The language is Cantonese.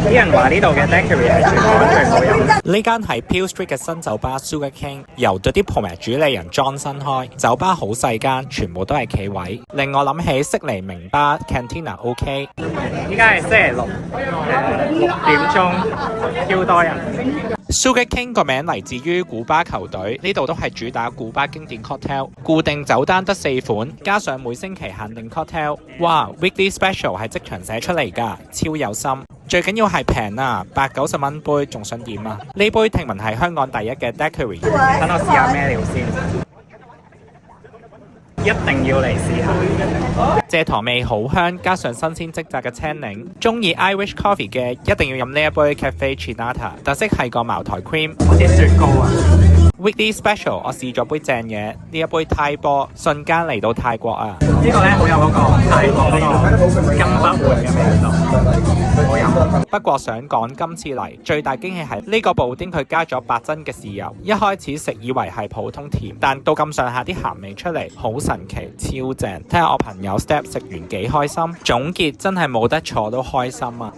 啲人話呢度嘅 daiquiri 係全港最好飲。呢間係 Peel Street 嘅新酒吧 Sugar King， 由 The Diplomat 主理人 Johnson 開。酒吧好細間，全部都係企位，令我諗起悉尼名吧 Cantina OK。依家係星期六，6點鐘，超多人。Sugar King 個名嚟自於古巴球隊，呢度都係主打古巴經典 cocktail， 固定酒單得4款，加上每星期限定 cocktail。哇 ，Weekly Special 係即場寫出嚟㗎，超有心。最緊要係平啊，80-90蚊杯，仲想點啊？呢杯聽聞係香港第一嘅 daiquiri。等我試下咩料先，一定要嚟試下。蔗糖味好香，加上新鮮即榨嘅青檸。中意 Irish coffee 嘅一定要飲呢一杯 Cafe Chinata， 特色係個茅台 cream， 好似雪糕啊！ Weekly Special 我試咗杯正嘢，呢一杯泰波，瞬間嚟到泰國啊！呢個咧好有嗰個泰國嗰個金不換嘅味道，好飲。不過想講今次嚟最大驚喜係呢個布丁佢加咗8珍嘅豉油，一開始食以為係普通甜，但到咁上下啲鹹味出嚟，好神奇，超正！睇下我朋友 Step 食完幾開心，總結真係冇得坐都開心啊！